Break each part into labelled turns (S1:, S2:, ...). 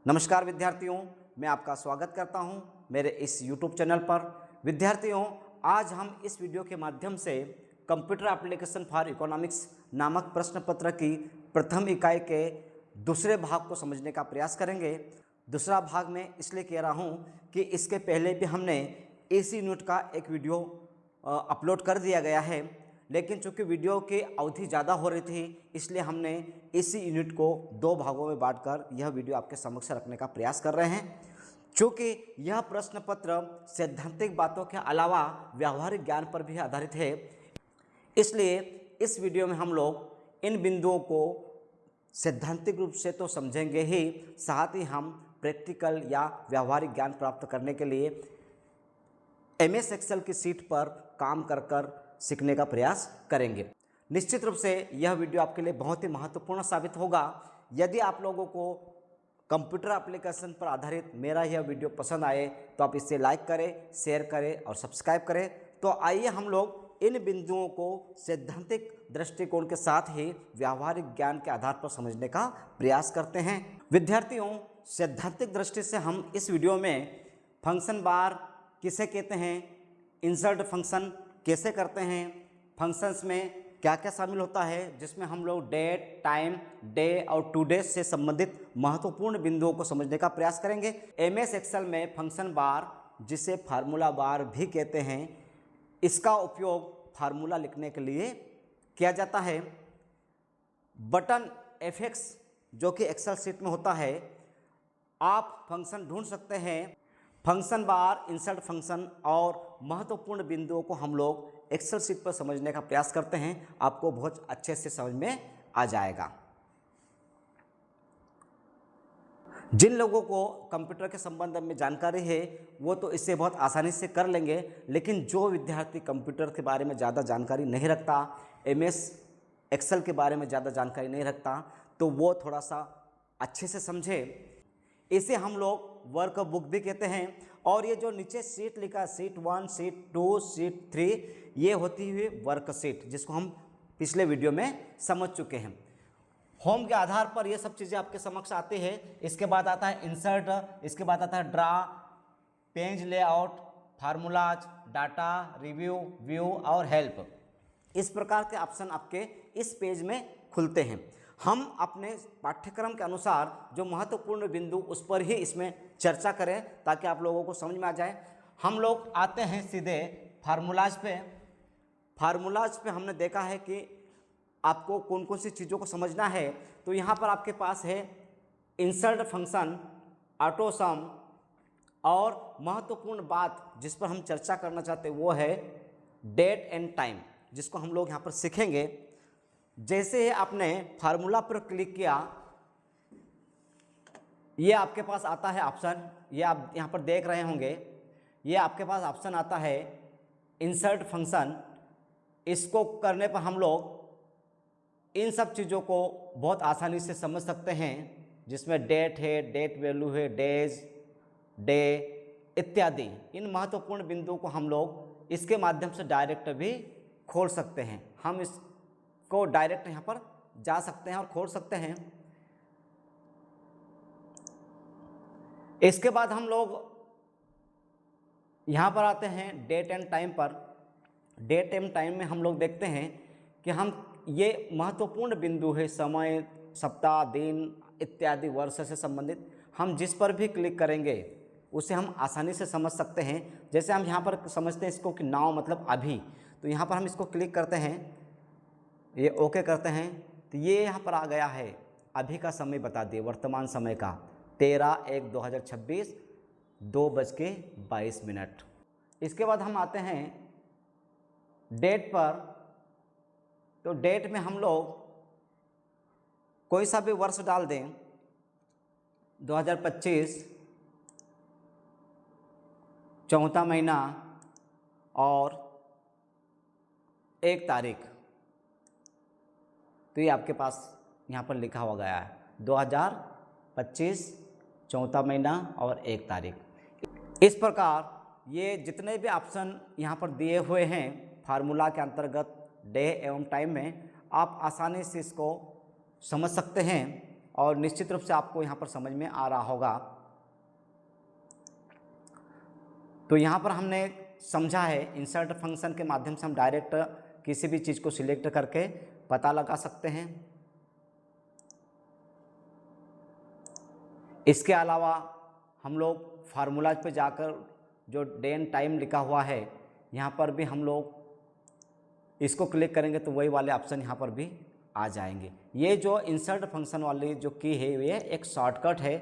S1: नमस्कार विद्यार्थियों, मैं आपका स्वागत करता हूं मेरे इस YouTube चैनल पर। विद्यार्थियों, आज हम इस वीडियो के माध्यम से कंप्यूटर एप्लीकेशन फॉर इकोनॉमिक्स नामक प्रश्न पत्र की प्रथम इकाई के दूसरे भाग को समझने का प्रयास करेंगे। दूसरा भाग में इसलिए कह रहा हूं कि इसके पहले भी हमने इसी यूनिट का एक वीडियो अपलोड कर दिया गया है, लेकिन चूंकि वीडियो की अवधि ज़्यादा हो रही थी इसलिए हमने इसी यूनिट को दो भागों में बांटकर यह वीडियो आपके समक्ष रखने का प्रयास कर रहे हैं। चूँकि यह प्रश्न पत्र सैद्धांतिक बातों के अलावा व्यावहारिक ज्ञान पर भी आधारित है, इसलिए इस वीडियो में हम लोग इन बिंदुओं को सैद्धांतिक रूप से तो समझेंगे ही, साथ ही हम प्रैक्टिकल या व्यावहारिक ज्ञान प्राप्त करने के लिए MS एक्सेल की सीट पर काम कर सीखने का प्रयास करेंगे। निश्चित रूप से यह वीडियो आपके लिए बहुत ही महत्वपूर्ण साबित होगा। यदि आप लोगों को कंप्यूटर एप्लीकेशन पर आधारित मेरा यह वीडियो पसंद आए तो आप इसे लाइक करें, शेयर करें और सब्सक्राइब करें। तो आइए हम लोग इन बिंदुओं को सैद्धांतिक दृष्टिकोण के साथ ही व्यावहारिक ज्ञान के आधार पर समझने का प्रयास करते हैं। विद्यार्थियों, सैद्धांतिक दृष्टि से हम इस वीडियो में फंक्शन बार किसे कहते हैं, इंसर्ट फंक्शन कैसे करते हैं, फंक्शंस में क्या क्या शामिल होता है, जिसमें हम लोग डेट, टाइम, डे और टू डेज से संबंधित महत्वपूर्ण बिंदुओं को समझने का प्रयास करेंगे। MS एक्सेल में फंक्शन बार, जिसे फार्मूला बार भी कहते हैं, इसका उपयोग फार्मूला लिखने के लिए किया जाता है। बटन FX जो कि एक्सेल सीट में होता है, आप फंक्शन ढूंढ सकते हैं। फंक्शन बार, इंसर्ट फंक्शन और महत्वपूर्ण बिंदुओं को हम लोग एक्सेल सीट पर समझने का प्रयास करते हैं, आपको बहुत अच्छे से समझ में आ जाएगा। जिन लोगों को कंप्यूटर के संबंध में जानकारी है वो तो इसे बहुत आसानी से कर लेंगे, लेकिन जो विद्यार्थी कंप्यूटर के बारे में ज़्यादा जानकारी नहीं रखता, MS एक्सेल के बारे में ज़्यादा जानकारी नहीं रखता, तो वो थोड़ा सा अच्छे से समझे। इसे हम लोग वर्क बुक भी कहते हैं। और ये जो नीचे सीट लिखा है, सीट 1, सीट 2, सीट 3, ये होती हुई वर्क सीट, जिसको हम पिछले वीडियो में समझ चुके हैं। होम के आधार पर ये सब चीज़ें आपके समक्ष आती है। इसके बाद आता है इंसर्ट, इसके बाद आता है draw, page layout, formulas, data, review, view और हेल्प। इस प्रकार के ऑप्शन आपके इस पेज में खुलते हैं। हम अपने पाठ्यक्रम के अनुसार जो महत्वपूर्ण बिंदु उस पर ही इसमें चर्चा करें ताकि आप लोगों को समझ में आ जाए। हम लोग आते हैं सीधे फार्मूलाज पे। फार्मूलाज पे हमने देखा है कि आपको कौन कौन सी चीज़ों को समझना है। तो यहाँ पर आपके पास है इंसर्ट फंक्शन, ऑटो सम, और महत्वपूर्ण बात जिस पर हम चर्चा करना चाहते हैं वो है डेट एंड टाइम, जिसको हम लोग यहाँ पर सीखेंगे। जैसे ही आपने फार्मूला पर क्लिक किया, ये आपके पास आता है ऑप्शन, ये आप यहाँ पर देख रहे होंगे, ये आपके पास ऑप्शन आता है इंसर्ट फंक्शन। इसको करने पर हम लोग इन सब चीज़ों को बहुत आसानी से समझ सकते हैं, जिसमें डेट है, डेट वैल्यू है, डेज, डे इत्यादि। इन महत्वपूर्ण बिंदुओं को हम लोग इसके माध्यम से डायरेक्ट भी खोल सकते हैं। हम इसको डायरेक्ट यहाँ पर जा सकते हैं और खोल सकते हैं। इसके बाद हम लोग यहाँ पर आते हैं डेट एंड टाइम पर। डेट एंड टाइम में हम लोग देखते हैं कि हम ये महत्वपूर्ण बिंदु है, समय, सप्ताह, दिन इत्यादि, वर्ष से संबंधित, हम जिस पर भी क्लिक करेंगे उसे हम आसानी से समझ सकते हैं। जैसे हम यहाँ पर समझते हैं इसको कि नाउ मतलब अभी, तो यहाँ पर हम इसको क्लिक करते हैं, ये ओके करते हैं, तो ये यहाँ पर आ गया है अभी का समय बता दिए, वर्तमान समय का 13/1/2026 2:22। इसके बाद हम आते हैं डेट पर। तो डेट में हम लोग कोई सा भी वर्ष डाल दें, 2025 चौथा महीना और 1 तारीख, तो ये आपके पास यहाँ पर लिखा हुआ गया है 2025 चौथा महीना और 1 तारीख। इस प्रकार ये जितने भी ऑप्शन यहाँ पर दिए हुए हैं फार्मूला के अंतर्गत डे एवं टाइम में, आप आसानी से इसको समझ सकते हैं। और निश्चित रूप से आपको यहाँ पर समझ में आ रहा होगा। तो यहाँ पर हमने समझा है इंसर्ट फंक्शन के माध्यम से हम डायरेक्ट किसी भी चीज़ को सिलेक्ट करके पता लगा सकते हैं। इसके अलावा हम लोग फार्मूलाज पे जाकर जो डे एंड टाइम लिखा हुआ है यहाँ पर भी हम लोग इसको क्लिक करेंगे तो वही वाले ऑप्शन यहाँ पर भी आ जाएंगे। ये जो इंसर्ट फंक्शन वाली जो की है ये एक शॉर्टकट है,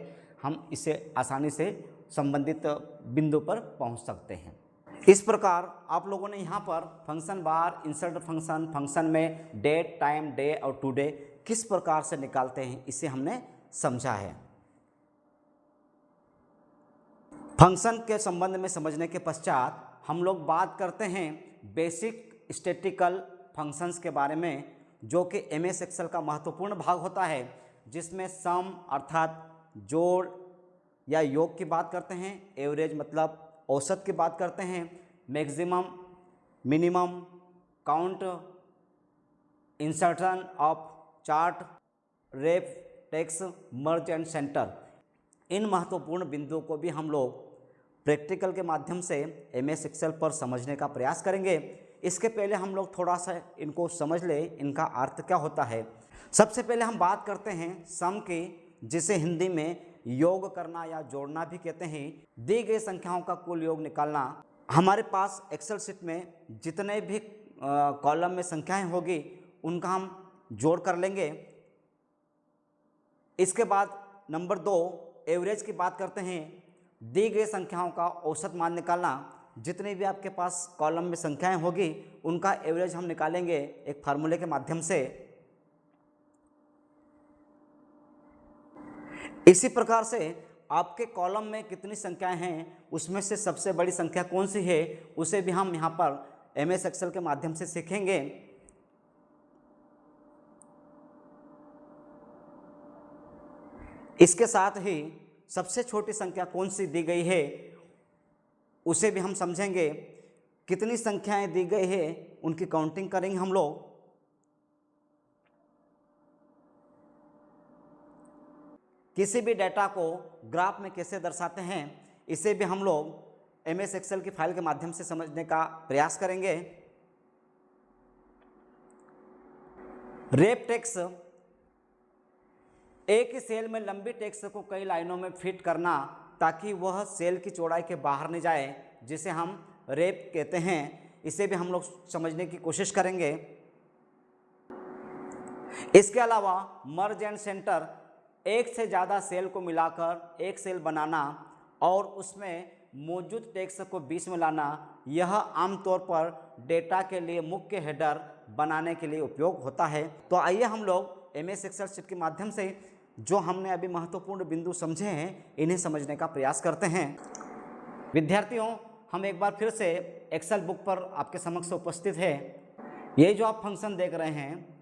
S1: हम इसे आसानी से संबंधित बिंदु पर पहुँच सकते हैं। इस प्रकार आप लोगों ने यहाँ पर फंक्शन बार, इंसर्ट फंक्शन, फंक्शन में डेट, टाइम, डे और टुडे किस प्रकार से निकालते हैं इसे हमने समझा है। फंक्शन के संबंध में समझने के पश्चात हम लोग बात करते हैं बेसिक स्टैटिस्टिकल फंक्शंस के बारे में, जो कि एमएस एक्सेल का महत्वपूर्ण भाग होता है, जिसमें सम अर्थात जोड़ या योग की बात करते हैं, एवरेज मतलब औसत की बात करते हैं, maximum, minimum, count, insertion of chart, ref, text, merge and centre, इन महत्वपूर्ण बिंदुओं को भी हम लोग प्रैक्टिकल के माध्यम से एमएस एक्सेल पर समझने का प्रयास करेंगे। इसके पहले हम लोग थोड़ा सा इनको समझ ले, इनका अर्थ क्या होता है। सबसे पहले हम बात करते हैं सम की, जिसे हिंदी में योग करना या जोड़ना भी कहते हैं। दी गई संख्याओं का कुल योग निकालना। हमारे पास एक्सेल शीट में जितने भी कॉलम में संख्याएं होगी उनका हम जोड़ कर लेंगे। इसके बाद नंबर 2 एवरेज की बात करते हैं। दी गई संख्याओं का औसत मान निकालना। जितने भी आपके पास कॉलम में संख्याएं होगी उनका एवरेज हम निकालेंगे एक फार्मूले के माध्यम से। इसी प्रकार से आपके कॉलम में कितनी संख्याएं हैं, उसमें से सबसे बड़ी संख्या कौन सी है, उसे भी हम यहाँ पर एमएस एक्सेल के माध्यम से सीखेंगे। इसके साथ ही सबसे छोटी संख्या कौन सी दी गई है उसे भी हम समझेंगे। कितनी संख्याएं दी गई है उनकी काउंटिंग करेंगे हम लोग। किसी भी डेटा को ग्राफ में कैसे दर्शाते हैं इसे भी हम लोग एमएस एक्सेल की फाइल के माध्यम से समझने का प्रयास करेंगे। रेप टेक्स्ट, एक ही सेल में लंबी टेक्स्ट को कई लाइनों में फिट करना ताकि वह सेल की चौड़ाई के बाहर नहीं जाए, जिसे हम रेप कहते हैं। इसे भी हम लोग समझने की कोशिश करेंगे। इसके अलावा मर्ज एंड सेंटर, एक से ज़्यादा सेल को मिलाकर एक सेल बनाना और उसमें मौजूद टेक्स्ट को बीच में लाना, यह आमतौर पर डेटा के लिए मुख्य हेडर बनाने के लिए उपयोग होता है। तो आइए हम लोग एमएस एक्सेल शीट के माध्यम से जो हमने अभी महत्वपूर्ण बिंदु समझे हैं इन्हें समझने का प्रयास करते हैं। विद्यार्थियों, हम एक बार फिर से एक्सेल बुक पर आपके समक्ष उपस्थित है। ये जो आप फंक्शन देख रहे हैं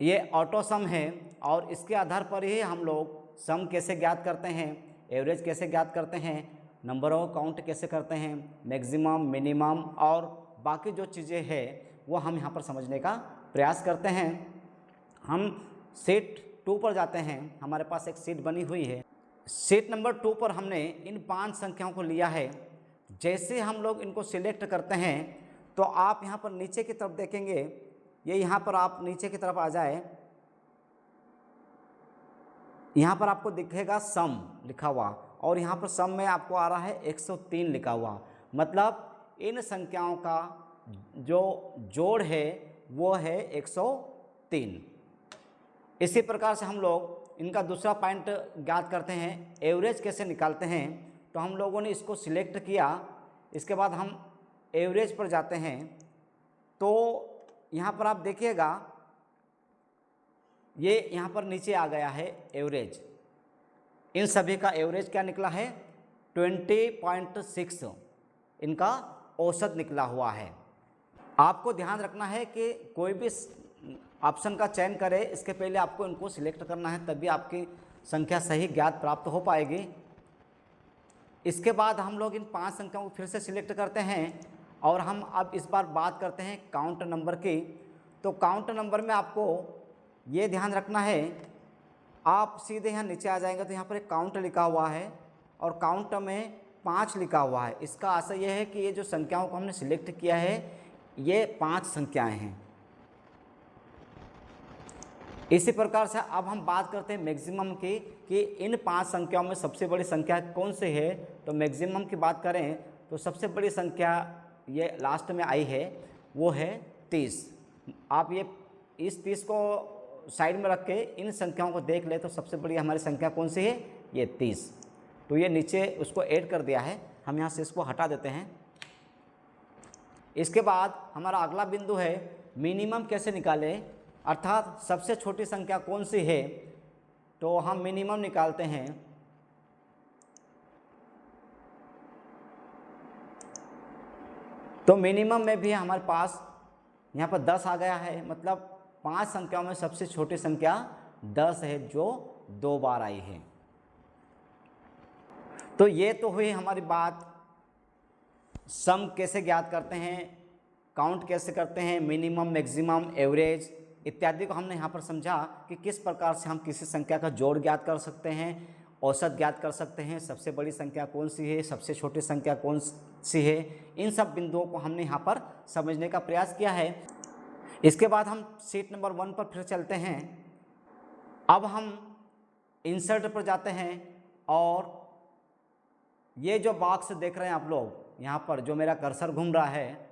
S1: ये ऑटो सम है और इसके आधार पर ही हम लोग सम कैसे ज्ञात करते हैं, एवरेज कैसे ज्ञात करते हैं, नंबर ऑफ काउंट कैसे करते हैं, मैक्सिमम, मिनिमम और बाकी जो चीज़ें हैं वो हम यहाँ पर समझने का प्रयास करते हैं। हम शीट 2 पर जाते हैं। हमारे पास एक शीट बनी हुई है। शीट नंबर 2 पर हमने इन 5 संख्याओं को लिया है। जैसे हम लोग इनको सिलेक्ट करते हैं तो आप यहाँ पर नीचे की तरफ देखेंगे, ये यहाँ पर आप नीचे की तरफ आ जाए, यहाँ पर आपको दिखेगा सम लिखा हुआ और यहाँ पर सम में आपको आ रहा है 103 लिखा हुआ। मतलब इन संख्याओं का जो जोड़ है वो है 103। इसी प्रकार से हम लोग इनका दूसरा पॉइंट ज्ञात करते हैं, एवरेज कैसे निकालते हैं। तो हम लोगों ने इसको सिलेक्ट किया, इसके बाद हम एवरेज पर जाते हैं। तो यहाँ पर आप देखिएगा ये यहाँ पर नीचे आ गया है एवरेज। इन सभी का एवरेज क्या निकला है 20.6, इनका औसत निकला हुआ है। आपको ध्यान रखना है कि कोई भी ऑप्शन का चयन करें इसके पहले आपको इनको सिलेक्ट करना है, तभी आपकी संख्या सही ज्ञात प्राप्त हो पाएगी। इसके बाद हम लोग इन 5 संख्याओं को फिर से सिलेक्ट करते हैं और हम अब इस बार बात करते हैं काउंट नंबर की। तो काउंट नंबर में आपको ये ध्यान रखना है आप सीधे यहाँ नीचे आ जाएंगे तो यहाँ पर एक काउंट लिखा हुआ है और काउंट में 5 लिखा हुआ है। इसका आशय यह है कि ये जो संख्याओं को हमने सिलेक्ट किया है ये 5 संख्याएं हैं। इसी प्रकार से अब हम बात करते हैं मैक्सिमम की कि इन 5 संख्याओं में सबसे बड़ी संख्या कौन सी है। तो मैक्सिमम की बात करें तो सबसे बड़ी संख्या ये लास्ट में आई है वो है 30। आप ये इस 30 को साइड में रख के इन संख्याओं को देख ले तो सबसे बड़ी हमारी संख्या कौन सी है, ये 30। तो ये नीचे उसको ऐड कर दिया है, हम यहाँ से इसको हटा देते हैं। इसके बाद हमारा अगला बिंदु है मिनिमम कैसे निकालें, अर्थात सबसे छोटी संख्या कौन सी है। तो हम मिनिमम निकालते हैं। तो मिनिमम में भी हमारे पास यहाँ पर 10 आ गया है, मतलब 5 संख्याओं में सबसे छोटी संख्या 10 है जो 2 बार आई है। तो ये तो हुई हमारी बात, सम कैसे ज्ञात करते हैं, काउंट कैसे करते हैं, मिनिमम, मैक्सिमम, एवरेज इत्यादि को हमने यहाँ पर समझा कि किस प्रकार से हम किसी संख्या का जोड़ ज्ञात कर सकते हैं, औसत ज्ञात कर सकते हैं, सबसे बड़ी संख्या कौन सी है, सबसे छोटी संख्या कौन सी है। इन सब बिंदुओं को हमने यहाँ पर समझने का प्रयास किया है। इसके बाद हम शीट नंबर 1 पर फिर चलते हैं। अब हम इंसर्ट पर जाते हैं और ये जो बॉक्स देख रहे हैं आप लोग, यहाँ पर जो मेरा कर्सर घूम रहा है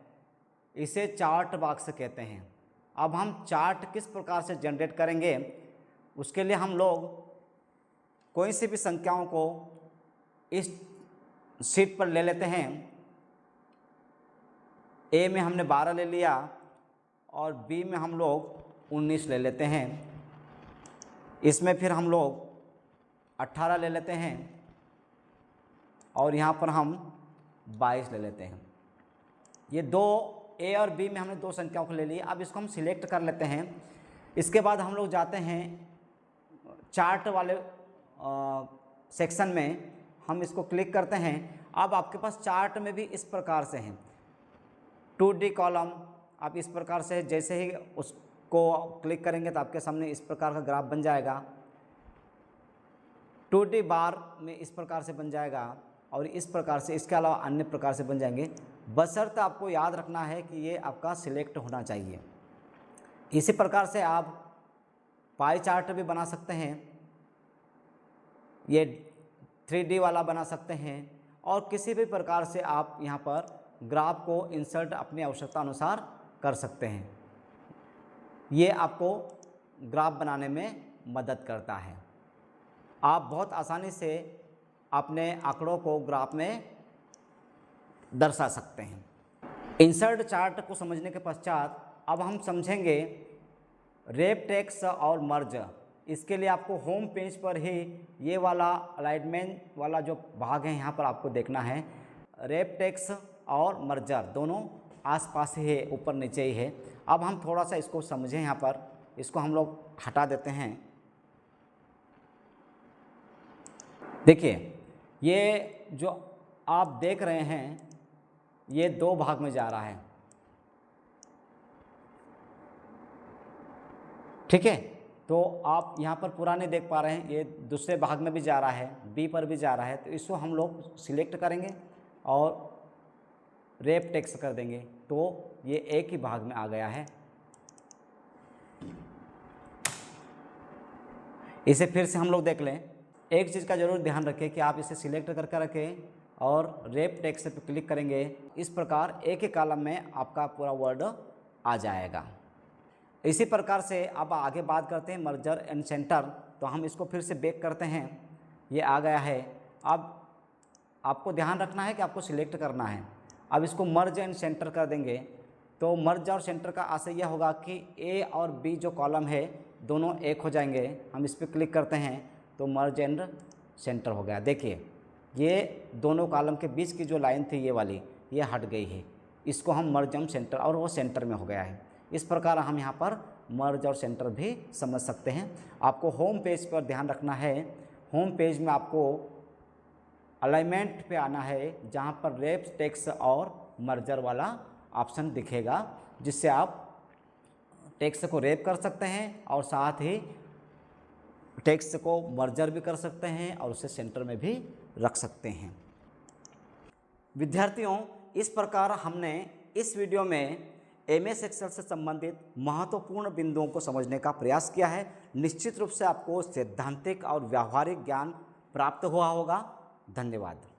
S1: इसे चार्ट बॉक्स कहते हैं। अब हम चार्ट किस प्रकार से जनरेट करेंगे, उसके लिए हम लोग कोई सी भी संख्याओं को इस शीट पर ले लेते हैं। ए में हमने 12 ले लिया और बी में हम लोग 19 ले लेते हैं। इसमें फिर हम लोग 18 ले लेते हैं और यहाँ पर हम 22 ले लेते हैं। ये दो ए और बी में हमने 2 संख्याओं को ले लिया। अब इसको हम सिलेक्ट कर लेते हैं। इसके बाद हम लोग जाते हैं चार्ट वाले सेक्शन में, हम इसको क्लिक करते हैं। अब आपके पास चार्ट में भी इस प्रकार से हैं 2D कॉलम। आप इस प्रकार से जैसे ही उसको क्लिक करेंगे तो आपके सामने इस प्रकार का ग्राफ बन जाएगा। 2D बार में इस प्रकार से बन जाएगा और इस प्रकार से, इसके अलावा अन्य प्रकार से बन जाएंगे। बशर्ते आपको याद रखना है कि ये आपका सिलेक्ट होना चाहिए। इसी प्रकार से आप पाई चार्ट भी बना सकते हैं, ये 3D वाला बना सकते हैं और किसी भी प्रकार से आप यहाँ पर ग्राफ को इंसर्ट अपनी आवश्यकता अनुसार कर सकते हैं। ये आपको ग्राफ बनाने में मदद करता है। आप बहुत आसानी से अपने आंकड़ों को ग्राफ में दर्शा सकते हैं। इंसर्ट चार्ट को समझने के पश्चात अब हम समझेंगे रेप टेक्स्ट और मर्ज। इसके लिए आपको होम पेज पर ही ये वाला अलाइनमेंट वाला जो भाग है यहाँ पर आपको देखना है। रेप टेक्स्ट और मर्जर दोनों आसपास ही है, ऊपर नीचे ही है। अब हम थोड़ा सा इसको समझें। यहाँ पर इसको हम लोग हटा देते हैं। देखिए ये जो आप देख रहे हैं ये 2 भाग में जा रहा है, ठीक है। तो आप यहाँ पर पूरा नहीं देख पा रहे हैं, ये दूसरे भाग में भी जा रहा है, बी पर भी जा रहा है। तो इसको हम लोग सिलेक्ट करेंगे और रेप टेक्स्ट कर देंगे तो ये एक ही भाग में आ गया है। इसे फिर से हम लोग देख लें। एक चीज़ का ज़रूर ध्यान रखें कि आप इसे सिलेक्ट करके रखें और रेप टेक्स्ट पर क्लिक करेंगे। इस प्रकार एक ही कॉलम में आपका पूरा वर्ड आ जाएगा। इसी प्रकार से अब आगे बात करते हैं मर्जर एंड सेंटर। तो हम इसको फिर से बैक करते हैं, ये आ गया है। अब आपको ध्यान रखना है कि आपको सिलेक्ट करना है। अब इसको मर्ज एंड सेंटर कर देंगे तो मर्ज और सेंटर का आशय यह होगा कि ए और बी जो कॉलम है दोनों एक हो जाएंगे। हम इस पर क्लिक करते हैं तो मर्ज एंड सेंटर हो गया। देखिए ये दोनों कॉलम के बीच की जो लाइन थी ये वाली, ये हट गई है। इसको हम मर्ज एंड सेंटर, और वो सेंटर में हो गया है। इस प्रकार हम यहाँ पर मर्ज और सेंटर भी समझ सकते हैं। आपको होम पेज पर ध्यान रखना है। होम पेज में आपको अलाइनमेंट पे आना है, जहाँ पर रेप टेक्स्ट और मर्जर वाला ऑप्शन दिखेगा, जिससे आप टेक्स्ट को रेप कर सकते हैं और साथ ही टेक्स्ट को मर्जर भी कर सकते हैं और उसे सेंटर में भी रख सकते हैं। विद्यार्थियों, इस प्रकार हमने इस वीडियो में MS एक्सेल से संबंधित महत्वपूर्ण बिंदुओं को समझने का प्रयास किया है। निश्चित रूप से आपको सैद्धांतिक और व्यावहारिक ज्ञान प्राप्त हुआ होगा। धन्यवाद।